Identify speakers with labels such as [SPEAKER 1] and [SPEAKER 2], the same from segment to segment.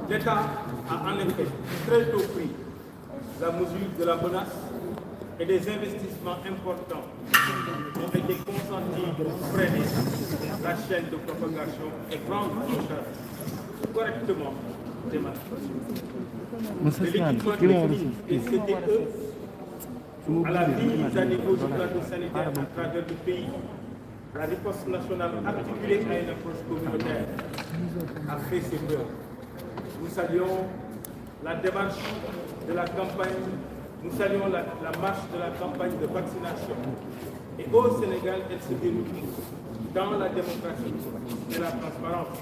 [SPEAKER 1] L'État a en effet très tôt pris la mesure de la menace et des investissements importants ont été consentis pour freiner la chaîne de propagation et prendre en charge correctement les manifestations. L'équipement technique et CTE à la mise à niveau du plateau sanitaire à travers le pays, la riposte nationale articulée à une approche communautaire a fait ses preuves. Nous saluons la démarche de la campagne, nous saluons la marche de la campagne de vaccination. Et au Sénégal, elle se déroule dans la démocratie et la transparence.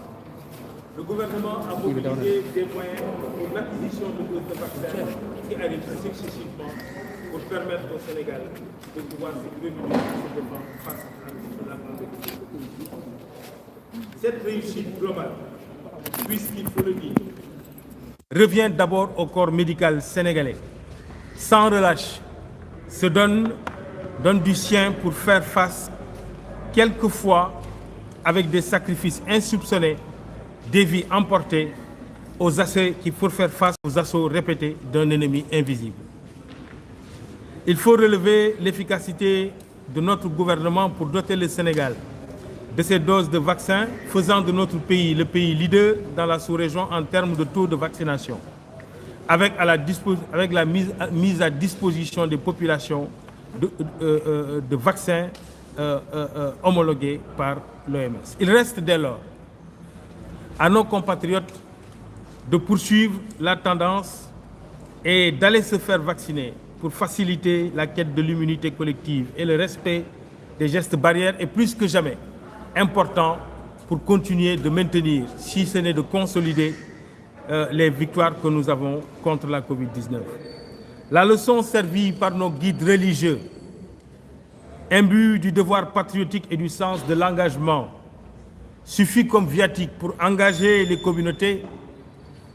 [SPEAKER 1] Le gouvernement a mobilisé des moyens pour l'acquisition de doses de vaccins qui arrivent successivement pour permettre au Sénégal de pouvoir se prémunir et se défendre face à la pandémie. Cette réussite globale, puisqu'il faut le dire, revient d'abord au corps médical sénégalais. Sans relâche, se donne du sien pour faire face, quelquefois avec des sacrifices insoupçonnés, des vies emportées pour faire face aux assauts répétés d'un ennemi invisible. Il faut relever l'efficacité de notre gouvernement pour doter le Sénégal de ces doses de vaccins, faisant de notre pays le pays leader dans la sous-région en termes de taux de vaccination, avec la mise à disposition des populations de vaccins homologués par l'OMS. Il reste dès lors à nos compatriotes de poursuivre la tendance et d'aller se faire vacciner pour faciliter la quête de l'immunité collective et le respect des gestes barrières est plus que jamais important pour continuer de maintenir, si ce n'est de consolider, les victoires que nous avons contre la Covid-19. La leçon servie par nos guides religieux, imbus du devoir patriotique et du sens de l'engagement, suffit comme viatique pour engager les communautés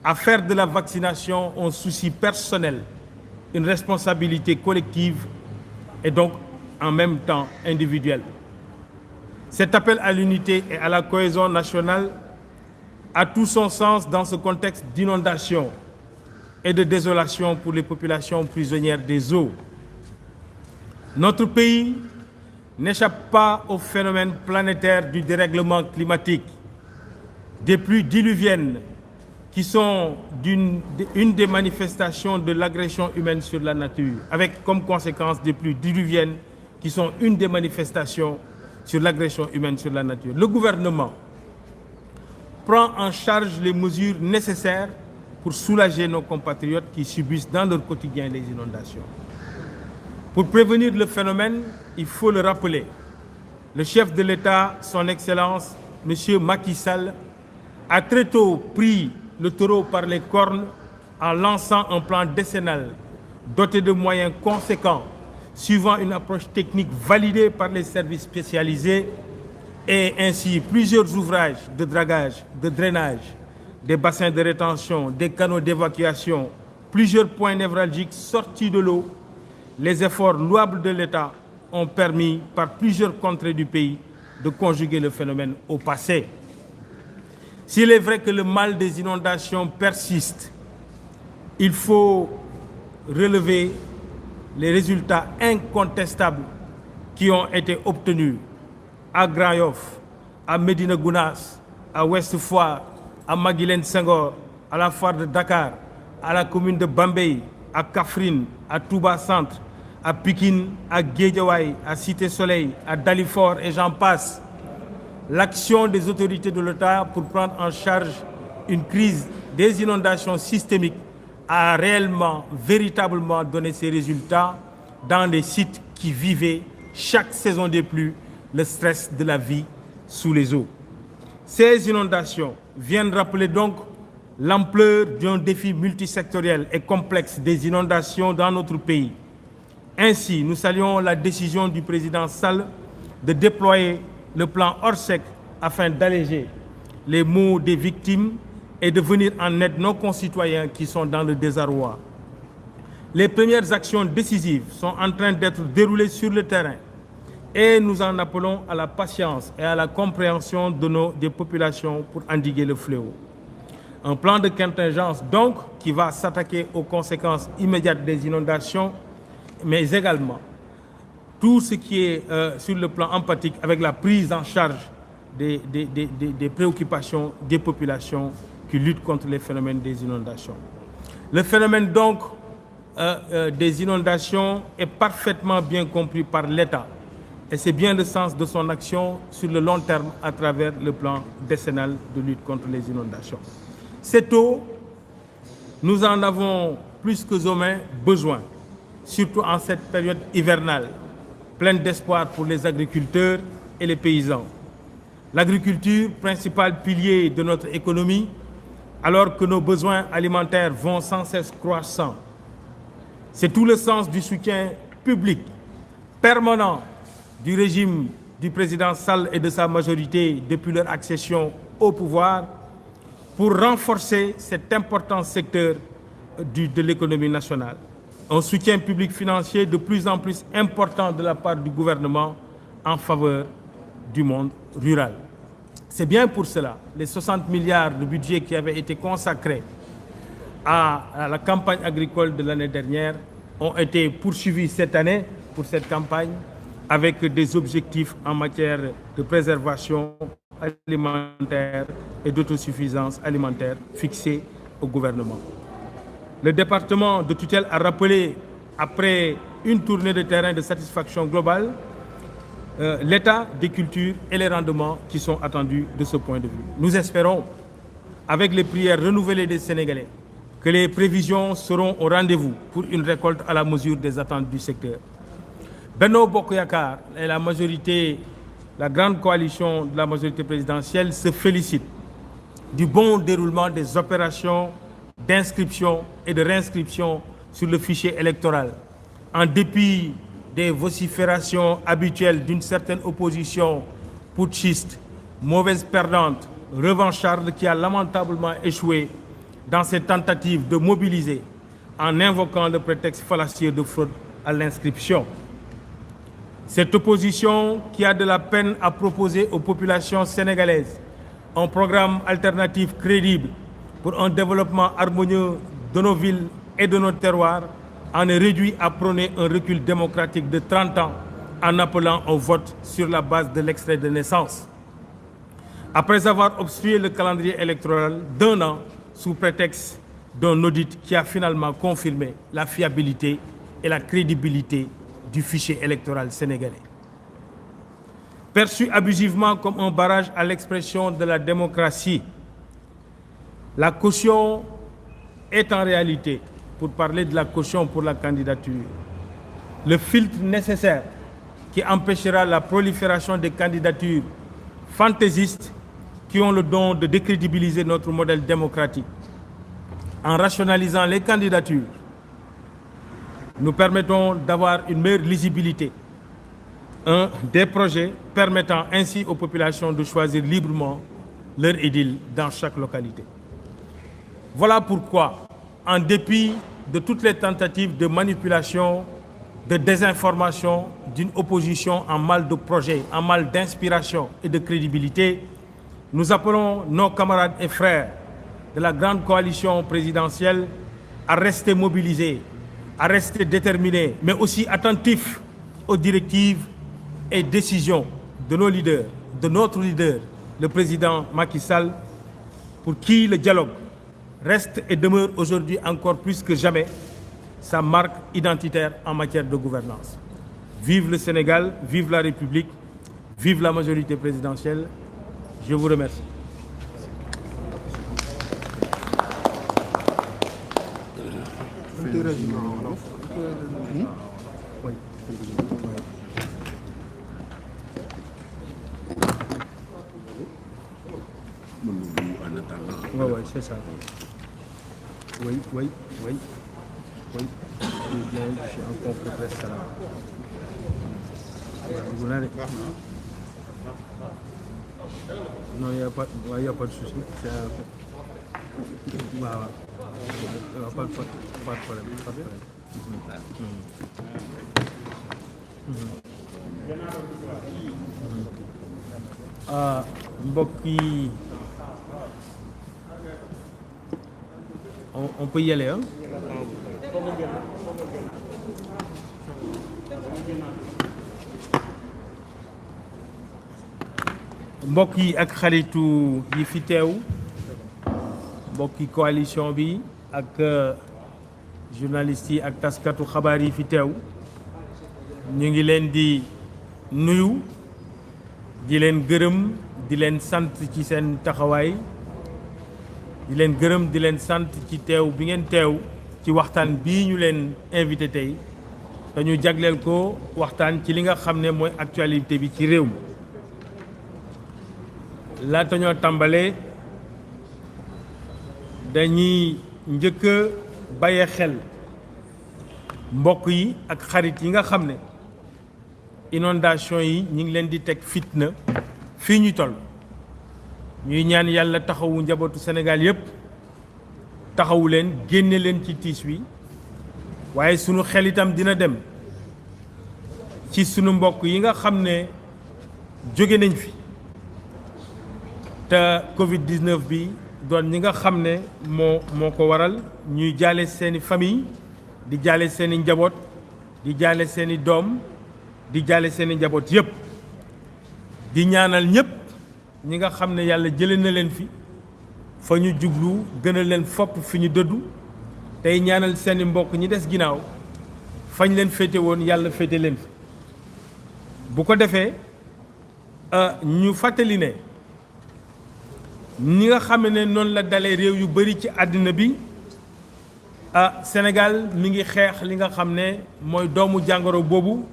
[SPEAKER 1] à faire de la vaccination un souci personnel, une responsabilité collective et donc en même temps individuelle. Cet appel à l'unité et à la cohésion nationale a tout son sens dans ce contexte d'inondation et de désolation pour les populations prisonnières des eaux. Notre pays n'échappe pas au phénomène planétaire du dérèglement climatique, des pluies diluviennes qui sont une des manifestations de l'agression humaine sur la nature, avec comme conséquence des pluies diluviennes qui sont une des manifestations sur l'agression humaine sur la nature. Le gouvernement prend en charge les mesures nécessaires pour soulager nos compatriotes qui subissent dans leur quotidien les inondations. Pour prévenir le phénomène, il faut le rappeler, le chef de l'État, son Excellence, M. Macky Sall, a très tôt pris le taureau par les cornes en lançant un plan décennal doté de moyens conséquents, suivant une approche technique validée par les services spécialisés et ainsi plusieurs ouvrages de dragage, de drainage, des bassins de rétention, des canaux d'évacuation, plusieurs points névralgiques sortis de l'eau. Les efforts louables de l'État ont permis, par plusieurs contrées du pays, de conjuguer le phénomène au passé. S'il est vrai que le mal des inondations persiste, il faut relever les résultats incontestables qui ont été obtenus à Grand Yoff, à Médina Gounass, à Ouest Foire, à Maguilène Senghor, à la foire de Dakar, à la commune de Bambey, à Kaffrine, à Touba Centre, à Pikine, à Guédiawaye, à Cité Soleil, à Dalifort et j'en passe. L'action des autorités de l'État pour prendre en charge une crise des inondations systémiques a réellement, véritablement donné ses résultats dans les sites qui vivaient chaque saison des pluies le stress de la vie sous les eaux. Ces inondations viennent rappeler donc l'ampleur d'un défi multisectoriel et complexe des inondations dans notre pays. Ainsi, nous saluons la décision du président Sall de déployer le plan Orsec afin d'alléger les maux des victimes et de venir en aide nos concitoyens qui sont dans le désarroi. Les premières actions décisives sont en train d'être déroulées sur le terrain et nous en appelons à la patience et à la compréhension des populations pour endiguer le fléau. Un plan de contingence, donc, qui va s'attaquer aux conséquences immédiates des inondations, mais également tout ce qui est sur le plan empathique avec la prise en charge des préoccupations des populations qui luttent contre les phénomènes des inondations. Le phénomène donc des inondations est parfaitement bien compris par l'État et c'est bien le sens de son action sur le long terme à travers le plan décennal de lutte contre les inondations. Cette eau, nous en avons plus que jamais besoin, surtout en cette période hivernale, pleine d'espoir pour les agriculteurs et les paysans. L'agriculture, principal pilier de notre économie, alors que nos besoins alimentaires vont sans cesse croissant. C'est tout le sens du soutien public permanent du régime du président Sall et de sa majorité depuis leur accession au pouvoir pour renforcer cet important secteur de l'économie nationale. Un soutien public financier de plus en plus important de la part du gouvernement en faveur du monde rural. C'est bien pour cela, les 60 milliards de budget qui avaient été consacrés à la campagne agricole de l'année dernière ont été poursuivis cette année pour cette campagne avec des objectifs en matière de préservation alimentaire et d'autosuffisance alimentaire fixés au gouvernement. Le département de tutelle a rappelé, après une tournée de terrain de satisfaction globale, l'état des cultures et les rendements qui sont attendus de ce point de vue. Nous espérons, avec les prières renouvelées des Sénégalais, que les prévisions seront au rendez-vous pour une récolte à la mesure des attentes du secteur. Benno Bokk Yakaar et la majorité, la grande coalition de la majorité présidentielle se félicite du bon déroulement des opérations d'inscription et de réinscription sur le fichier électoral, en dépit des vociférations habituelles d'une certaine opposition putschiste, mauvaise perdante, revancharde qui a lamentablement échoué dans ses tentatives de mobiliser en invoquant le prétexte fallacieux de fraude à l'inscription. Cette opposition qui a de la peine à proposer aux populations sénégalaises un programme alternatif crédible pour un développement harmonieux de nos villes et de nos terroirs en est réduit à prôner un recul démocratique de 30 ans en appelant au vote sur la base de l'extrait de naissance. Après avoir obstrué le calendrier électoral d'1 an sous prétexte d'un audit qui a finalement confirmé la fiabilité et la crédibilité du fichier électoral sénégalais. Perçu abusivement comme un barrage à l'expression de la démocratie, la caution est en réalité, pour parler de la caution pour la candidature, le filtre nécessaire qui empêchera la prolifération des candidatures fantaisistes qui ont le don de décrédibiliser notre modèle démocratique. En rationalisant les candidatures, nous permettons d'avoir une meilleure lisibilité des projets permettant ainsi aux populations de choisir librement leur édile dans chaque localité. Voilà pourquoi, en dépit de toutes les tentatives de manipulation, de désinformation d'une opposition en mal de projet, en mal d'inspiration et de crédibilité, nous appelons nos camarades et frères de la grande coalition présidentielle à rester mobilisés, à rester déterminés, mais aussi attentifs aux directives et décisions de nos leaders, de notre leader, le président Macky Sall, pour qui le dialogue reste et demeure aujourd'hui encore plus que jamais sa marque identitaire en matière de gouvernance. Vive le Sénégal, vive la République, vive la majorité présidentielle. Je vous remercie. Oui, oui, c'est ça. Oui. Oui. Je suis encore presque là. Non, il n'y a pas de souci. Pas de problème. Mbokk yi
[SPEAKER 2] On peut y aller, hein? mbokk yi ak xaritu yi fi teew mbokki coalition bi ak journalistes yi ak taskatu xabaar yi fi teew ñu ngi leen di nuyu di leen gërëm di leen sant ci seen taxawaay di leen gërëm di leen sant ci teew bi ngeen teew ci waxtaan bii ñu leen invité tey te ñu jagleel ko waxtaan ci li nga xam ne mooy actualité bi ci réew mi laata ñoo tàmbalee dañuy njëkk a bàyyi xel mbokk yi ak xarit yi nga xam ne inondation yi ñu ngi leen di teg fitna fii ñu toll ñuy ñaan yàlla taxawu njabootu Sénégal yépp taxawu leen génne leen ci tiis wi waaye sunu xel itam dina dem ci sunu mbokk yi nga xam ne jóge nañ fi te Covid-19 bi doon ñi nga xam ne moo ko waral ñuy jaale seeni famille di jaale seeni njaboot di jaale seeni doom di jaale seeni njaboot yépp di ñaanal ñépp ñi nga xam ne yàlla jële na leen fi fa ñu jublu gën a leen fopp fi ñu dëddu tey ñaanal seeni mbokk ñi des ginnaaw fañ leen féete woon yàlla féete leen fi bu ko defee ñu fàttali ne ni nga xam ne noonu la dalee réew yu bari ci àddina bi Sénégal mi ngi xeex li nga xam ne mooy doomu jàngoro boobu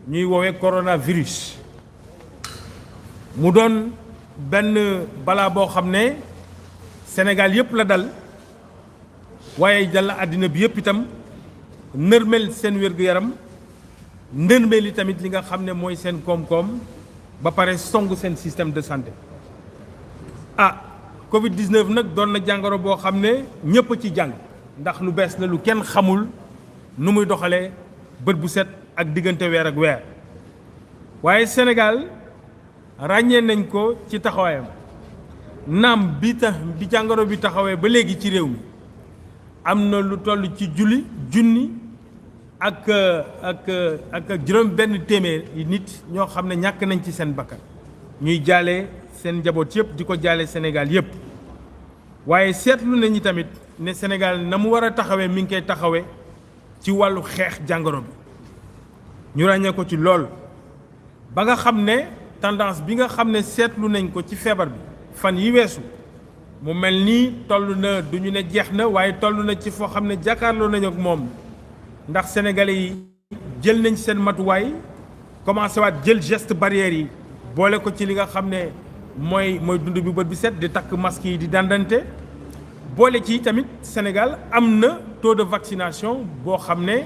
[SPEAKER 2] ñuy woowee coronavirus mu doon benn balaa boo xam ne Sénégal yépp la dal waaye dal àddina bi yépp itam nërmel seen wér-gu-yaram nërmel yi tamit li nga xam ne mooy seen koom-koom ba pare song seen système de santé Covid-19 nag doon na jàngoro boo xam ne ñépp a ci jàng ndax lu bees la lu kenn xamul nu muy doxalee bët bu set ak diggante weer ak weer waaye Sénégal ràññee nañ ko ci taxawaayam naam bi jàngoro bi taxawee ba léegi ci réew mi am na lu toll ci junni ak juróom benn téeméer yi nit ñoo xam ne ñàkk nañ ci seen bakkan ñuy jaale seen njaboot yëpp di ko jaale Sénégal yëpp waaye seetlu nañu tamit ne Sénégal na mu war a taxawee mi ngi koy taxawee ci wàllu xeex jàngoro bi ñu ràññee ko ci lool ba nga xam ne tendance bi nga xam ne seetlu nañ ko ci feebar bi fan yi weesu mu mel nii toll na du ñu ne jeex na waaye toll na ci foo xam ne jàkkaarloo nañu ak moom ndax sénégalais yi jël nañ seen matuwaay commencé waat jël geste barrière yi boole ko ci li nga xam ne mooy dund bi bët bi set di takk masque yi di dandante boole ci tamit Sénégal am na taux de vaccination boo xam ne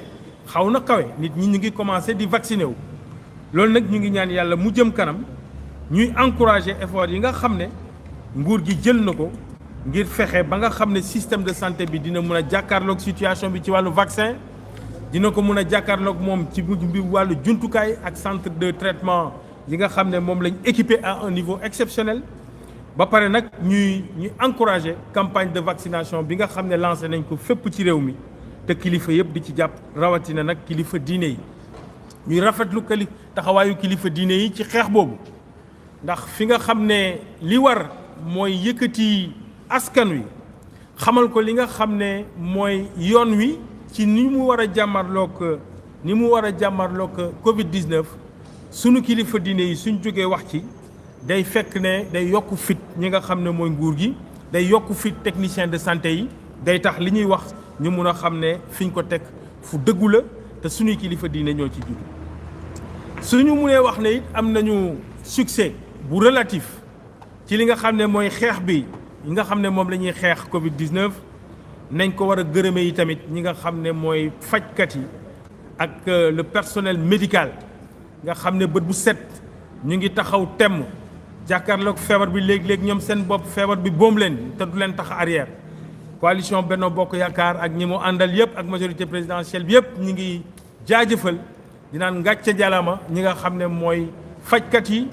[SPEAKER 2] xaw na kawe nit ñi ñu ngi commencé di vacciner wu loolu nag ñu ngi ñaan yàlla mu jëm kanam ñuy encourager effort yi nga xam ne nguur gi jël na ko ngir fexe ba nga xam ne système de santé bi dina mën a jàkkaarloog situation bi ci wàllu vaccin dina ko mën a jàkkaarloog moom ci bi wàllu jumtukaay ak centre de traitement yi nga xam ne moom lañ équipé à un niveau exceptionnel ba pare nag ñuy encourager campagne de vaccination bi nga xam ne lancé nañ ko fépp ci réew mi te kilifa yëpp di ci jàpp rawatina nag kilifa diine yi ñuy rafetlu taxawaayu kilifa diine yi ci xeex boobu ndax fi nga xam ne li war mooy yëkkati askan wi xamal ko li nga xam ne mooy yoon wi ci ni mu war a jàmmarloog Covid-19 sunu kilifa diine yi suñ jógee wax ci day fekk ne day yokk fit ñi nga xam ne mooy nguur gi day yokk fit technicien de santé yi day tax li ñuy wax ñu mun a xam ne fiñ ko teg fu dëggu la te suñuy kilifa diine ñoo ci jug suñu munee wax ne it am nañu succès bu relatif ci li nga xam ne mooy xeex bi yi nga xam ne moom la ñuy xeex Covid-19 nañ ko war a gërëme yi tamit ñi nga xam ne mooy fajkat yi ak le personnel médical nga xam ne bët bu set ñu ngi taxaw temm jàkkaarloog feebar bi léeg-léeg ñoom seen bopp feebar bi boom leen te du leen tax arrière coalition Benno Bokk Yaakaar ak ñi mu àndal yëpp ak majorité présidentielle bi yëpp ñi ngi jaajëfal dinaan ngàcce jalama ñi nga xam ne mooy fajkat yi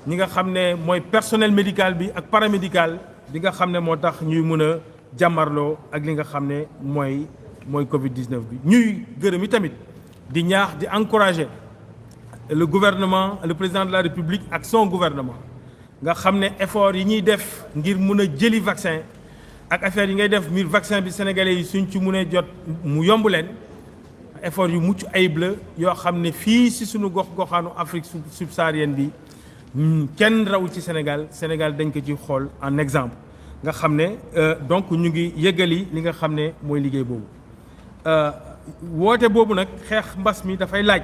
[SPEAKER 2] ñi nga xam ne mooy personnel médical bi ak paramédical bi nga xam ne moo tax ñuy mën a jàmmarloo ak li nga xam ne mooy Covid-19 bi. ñuy gërëm i tamit di ñaax di encourager le gouvernement, le président de la République ak son gouvernement nga xam ne effort yi ñuy def ngir mun a jëli vaccin ak affaire yi ngay def ngir vaccin bi sénégalais yi suñ ci munee jot mu yomb leen effort yu mucc ayib la yoo xam ne fii si suñu goxaanu Afrique subsaharienne bi kenn raw ci Sénégal dañ ko ci xool en exemple nga xam ne donc ñu ngi yëgali li nga xam ne mooy liggéey boobu woote boobu nag xeex mbas mi dafay laaj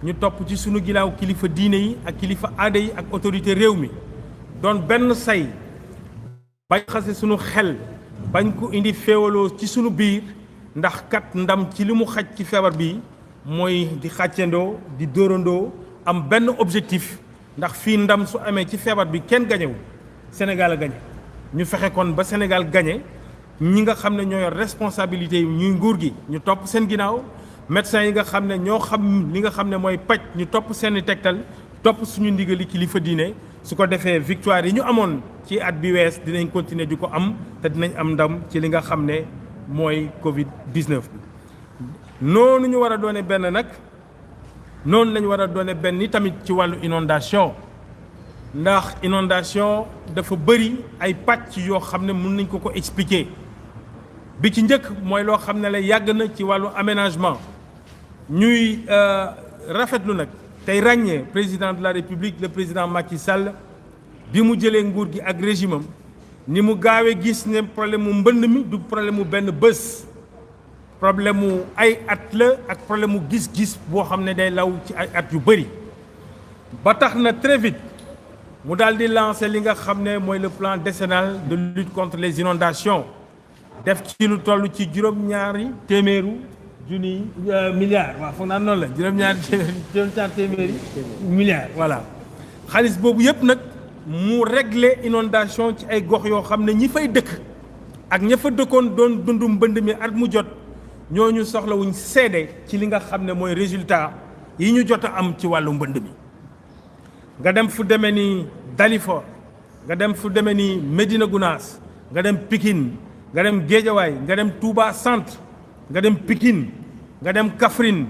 [SPEAKER 2] ñu topp ci sunu ginnaaw kilifa diine yi ak kilifa aada yi ak autorité réew mi doon benn say bañ xase sunu xel bañ ko indi féewaloo ci sunu biir ndax kat ndam ci li mu xaj ci feebar bi mooy di xàccandoo di dóorandoo am benn objectif ndax fii ndam su amee ci feebar bi kenn gañewu Sénégal a gañe ñu fexe kon ba Sénégal gañe ñi nga xam ne ñoo yor responsabilité yi ñuy nguur gi ñu topp seen ginnaaw médecins yi nga xam ne ñoo xam li nga xam ne mooy paj ñu topp seeni tegtal topp suñu ndigali kilifa diine su ko defee victoire yi ñu amoon ci at bi wees dinañ continuer di ko am te dinañ am ndam ci li nga xam ne mooy Covid-19 bi. noonu ñu war a doone benn nag noonu lañ war a doone benn ni tamit ci wàllu inondation ndax inondation dafa bëri ay pàcc yoo xam ne mën nañ ko expliquer bi ci njëkk mooy loo xam ne la yàgg na ci wàllu aménagement ñuy rafetlu nag tey ràññee président de la République le président Macky Sall bi mu jëlee nguur gi ak régime am ni mu gaawee gis ne problème mu mbënd mi du problème mu benn bés problème mu ay at la ak problème mu gis-gis boo xam ne day law ci ay at yu bëri ba tax na très vite mu daal di lancer li nga xam ne mooy le plan décennal de lutte contre les inondations def ci lu toll ci juróom-ñaari téeméeru junni milliards waaw foog naa noonu la juróom-ñaari téeméeri milliards voilà xaalis boobu yëpp nag mu régler inondation ci ay gox yoo xam ne ñi fay dëkk ak ña fa dëkkoon doon dundu mbënd mi at mu jot ñooñu soxlawuñ seede ci li nga xam ne mooy résultat yi ñu jot a am ci wàllu mbënd mi nga dem fu demee ni Dalifort nga dem fu demee ni Médina Gounass nga dem Pikine nga dem Guédiawaye nga dem Touba Centre nga dem Pikine nga dem Kaffrine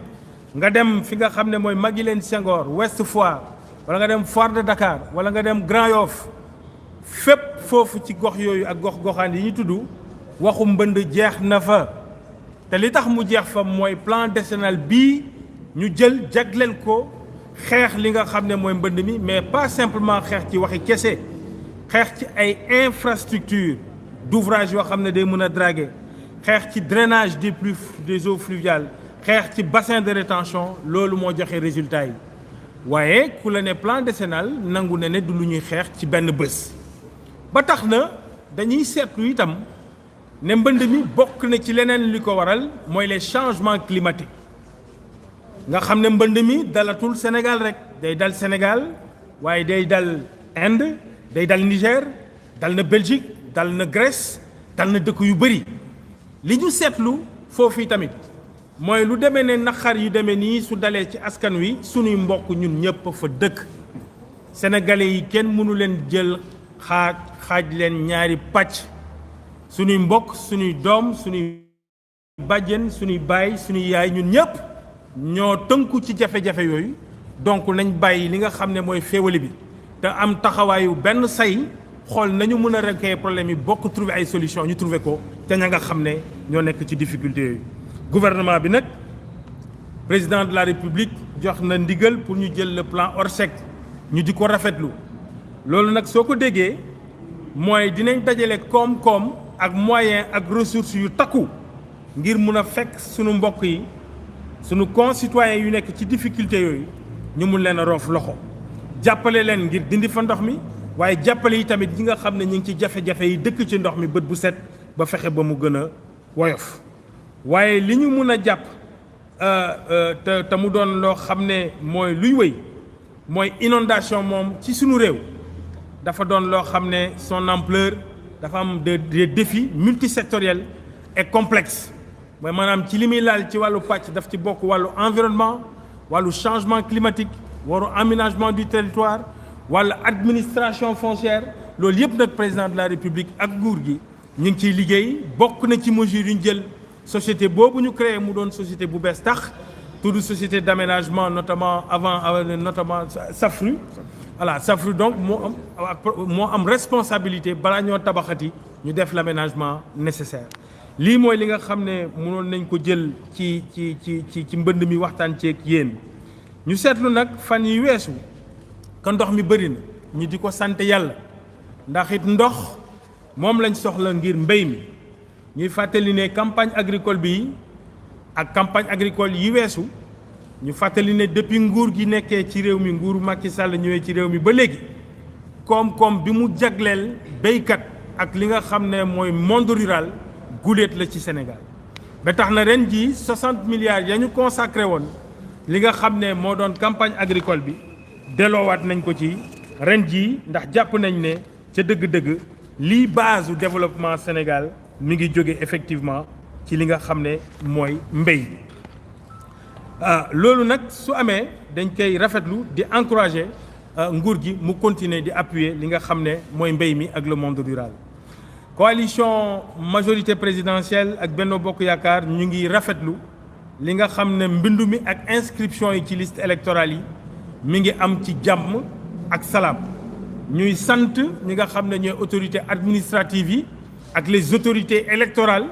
[SPEAKER 2] nga dem fi nga xam ne mooy Maguilène Senghor Ouest Foire wala nga dem Foire de Dakar wala nga dem Grand Yoff fépp foofu ci gox yooyu ak gox-goxaan yi ñu tudd waxu mbënd jeex na fa te li tax mu jeex fa mooy plan décennal bii ñu jël jagleel ko xeex li nga xam ne mooy mbënd mi mais pas simplement xeex ci waxi kese xeex ci ay infrastructures d'ouvrage yoo xam ne day mën a draguer xeex ci drainage des eaux fluviales xeex ci bassin de rétention loolu moo joxe résultat yi waaye ku la ne plan décennal nangu ne du lu ñuy xeex ci benn bés. ba tax na dañuy seetlu itam ne mbënd mi bokk na ci leneen li ko waral mooy les changements climatiques nga xam ne mbënd mi dalatul Sénégal rek day dal Sénégal waaye day dal Inde day dal Niger dal na Belgique dal na Grèce dal na dëkk yu bëri li ñu seetlu foofu tamit mooy lu demee ne naqar yu demee nii su dalee ci askan wi sunuy mbokk ñun ñëpp fa dëkk sénégalais yi kenn mënu leen jël xaaj leen ñaari pàcc sunuy mbokk sunuy doom sunuy bàjjen sunuy baay sunuy yaay ñun ñëpp ñoo tënku ci jafe-jafe yooyu donc nañ bàyyi li nga xam ne mooy féewale bi te am taxawaayu benn say xool nañu mën a régler problème yi bokk trouver ay solution ñu trouver ko te ña nga xam ne ñoo nekk ci difficulté yooyu gouvernement bi nag président de la République jox na ndigal pour ñu jël le plan Orsec ñu di ko rafetlu loolu nag soo ko déggee mooy dinañ dajale koom-koom ak moyen ak ressources yu takku ngir mun a fekk sunu mbokk yi sunu concitoyens yu nekk ci difficulté yooyu ñu mun leen a roof loxo jàppale leen ngir dindi fa ndox mi waaye jàppale yi tamit ñi nga xam ne ñu ngi ci jafe-jafe yi dëkk ci ndox mi bët bu set ba fexe ba mu gën a woyof waaye li ñu mun a jàpp te mu doon loo xam ne mooy luy wëy mooy inondation moom ci sunu réew dafa doon loo xam ne son ampleur dafa am des défis multisectoriels et complexes mooy maanaam ci li muy laal ci wàllu pàcc daf ci bokk wàllu environnement wàllu changement climatique wàllu aménagement du territoire wàllu administration foncière loolu yëpp nag président de la République ak nguur gi ñu ngi ciy liggéey bokk na ci mesure yu ñu jël société boobu ñu créé mu doon société bu bees tax tudd société d'aménagement notamment notamment Safru voilà Safru donc moo am responsabilité balaa ñoo tabaxati ñu def l'aménagement nécessaire lii mooy li nga xam ne mënoon nañ ko jël ci mbënd mi waxtaan ceeg yéen ñu seetlu nag fan yi weesu ka ndox mi bëri na ñu di ko sant yàlla ndax it ndox moom lañ soxla ngir mbéy mi ñuy fàttali ne campagne agricole bi ak campagne agricole yi weesu ñu fàttali ne depuis nguur gi nekkee ci réew mi nguuru Macky Sall ñëwee ci réew mi ba léegi koom-koom bi mu jagleel béykat ak li nga xam ne mooy monde rural guléet la ci Sénégal ba tax na ren jii 60 milliards ya ñu consacré woon li nga xam ne moo doon campagne agricole bi delloowaat nañ ko ci ren jii ndax jàpp nañ ne ca dëgg-dëgg lii base du développement Sénégal mi ngi jóge effectivement ci li nga xam ne mooy mbéy bi loolu nag su amee dañ koy rafetlu di encourager nguur gi mu continuer di appuyer li nga xam ne mooy mbéy mi ak le monde rural. coalition majorité présidentielle ak Benno Bokk Yaakaar ñu ngi rafetlu li nga xam ne mbindu mi ak inscription yi ci liste électorale yi mi ngi am ci jàmm ak salaam ñuy sant ñi nga xam ne ñooy autorités administratives yi ak les autorités électorales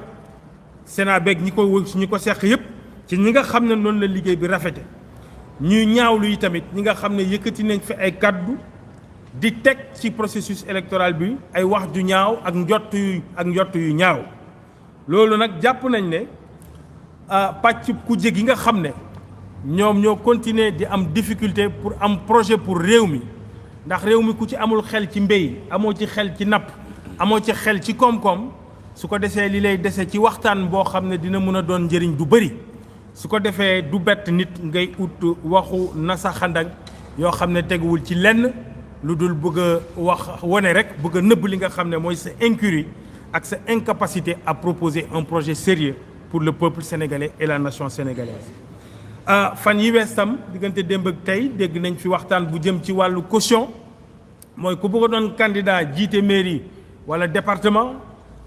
[SPEAKER 2] Sénat beeg ñi ko seq yépp ci ñi nga xam ne noonu la liggéey bi rafete ñuy ñaawlu yi tamit ñi nga xam ne yëkkati nañ fi ay kaddu di teg ci processus électoral bi ay wax ju ñaaw ak njott yu ñaaw loolu nag jàpp nañ ne pàcc kujje gi nga xam ne ñoom ñoo continuer di am difficulté pour am projet pour réew mi ndax réew mi ku ci amul xel ci mbéy amoo ci xel ci napp amoo ci xel ci koom-koom su ko desee li lay dese ci waxtaan boo xam ne dina mën a doon njëriñ du bëri su ko defee du bett nit ngay ut waxu nasaxandang yoo xam ne teguwul ci lenn lu dul bëgg a wax wane rek bëgg a nëbb li nga xam ne mooy sa incurie ak sa incapacité à proposer un projet sérieux pour le peuple sénégalais et la nation sénégalaise. fan yi wees tam diggante démb ak tey dégg nañ fi waxtaan bu jëm ci wàllu caution mooy ku bëgg a doon candidat jiite mairie wala département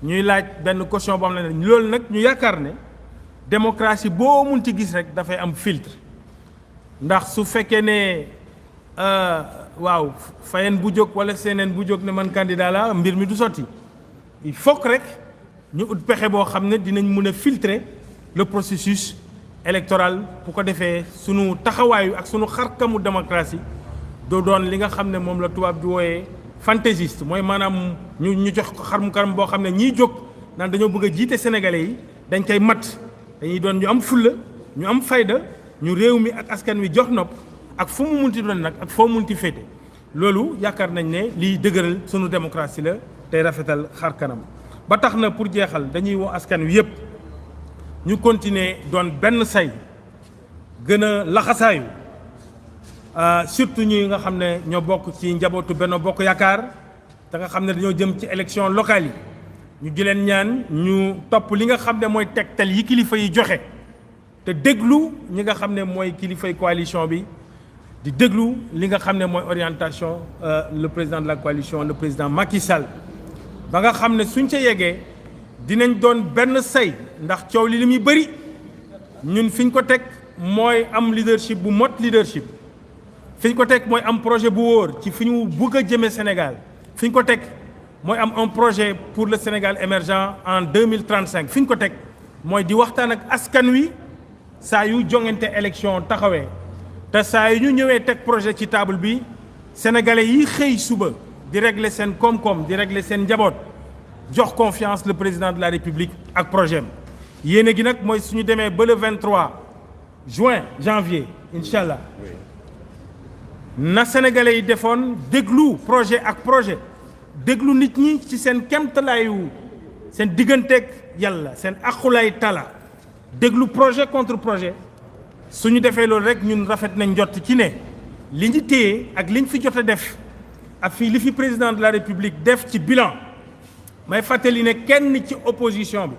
[SPEAKER 2] ñuy laaj benn caution boo xam ne loolu nag ñu yaakaar ne démocratie boo mun ci gis rek dafay am filtre ndax su fekkee ne waaw fayeen bu jóg wala seneen bu jóg ne man candidat la mbir mi du sotti il faut que rek ñu ut pexe boo xam ne dinañ mën a filtrer le processus électoral bu ko defee sunu taxawaayu ak sunu xarkamu démocratie doo doon li nga xam ne moom la tubaab di wooyee fantaisiste mooy maanaam ñu jox ko xarmu karam boo xam ne ñiy jóg naan dañoo bëgg a jiite sénégalais yi dañ koy mat dañuy doon ñu am fulla ñu am fayda ñu réew mi ak askan wi jox nopp ak fu mu munti doon nag ak foo munti féete loolu yaakaar nañ ne liy dëgëral sunu démocratie la tey rafetal xar kanam ba tax na pour jeexal dañuy woo askan wi yépp ñu continuer doon benn say gën a laxasaayu surtout ñi nga xam ne ñoo bokk ci njabootu Benno Bokk Yaakaar te nga xam ne dañoo jëm ci élection locale yi ñu di leen ñaan ñu topp li nga xam ne mooy tegtal yi kilifa yi joxe te déglu ñi nga xam ne mooy kilifay coalition bi di déglu li nga xam ne mooy orientation le président de la coalition le président Macky Sall ba nga xam ne suñ ca yeggee dinañ doon benn say ndax coow li muy bëri ñun fi ñu ko teg mooy am leadership bu mot leadership fi ñu ko teg mooy am projet bu wóor ci fi ñu bëgg a jëmee Sénégal fi ñu ko teg mooy am un projet pour le Sénégal émergent en 2035 fi ñu ko teg mooy di waxtaan ak askan wi saa yu jongante élection taxawee te saa yu ñu ñëwee teg projet ci table bi sénégalais yi xëy suba di régler seen koom-koom di régler seen njaboot jox confiance le président de la République ak projet am yéene gi nag mooy suñu demee ba le 23 janvier incha allah na sénégalais yi defoon déglu projet ak projet déglu nit ñi ci seen kemtalaayu seen digganteeg yàlla seen aqulay tala déglu projet contre projet suñu defee loolu rek ñun rafet nañ jot ci ne li ñu téye ak liñ fi jot a def ak fii li fi président de la République def ci bilan may fàttali ne kenn ci opposition bi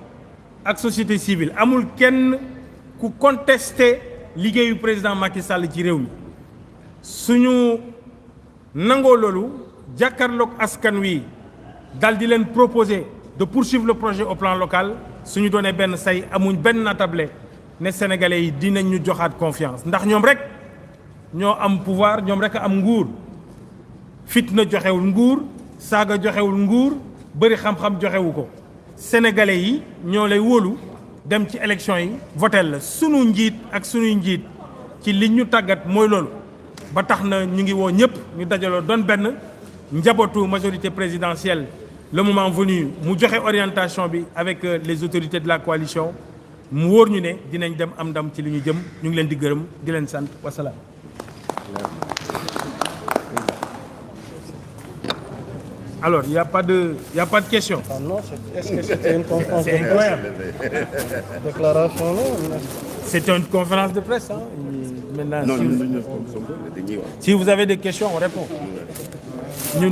[SPEAKER 2] ak société civile amul kenn ku contesté liggéeyu président Macky Sall ci réew mi suñu nangoo loolu jàkkaarloog askan wi dal di leen proposer de poursuivre le projet au plan local suñu doonee benn say amuñ benn natable ne sénégalais yi dinañ ñu joxaat confiance ndax ñoom rek ñoo am pouvoir ñoom rek a am nguur fitna joxewul nguur saaga joxewul nguur bëri xam-xam joxewu ko sénégalais yi ñoo lay wóolu dem ci élection yi votel la sunu njiit ak sunuy njiit ci li ñu tàggat mooy loolu ba tax na ñu ngi woo ñëpp ñu dajaloo doon benn njabootu majorité présidentielle le moment venu mu joxe orientation bi avec les autorités de la coalition mu wóor ñu ne dinañ dem am ndam ci li ñu jëm ñu ngi leen di gërëm di leen sant wasalaam. Alors, il n'y a pas de question.
[SPEAKER 3] Ah non, est-ce que c'était une conférence de presse? Déclaration là?
[SPEAKER 2] C'est une conférence de presse. Hein? Maintenant,
[SPEAKER 4] Non,
[SPEAKER 2] si vous avez des questions, on répond. Ñun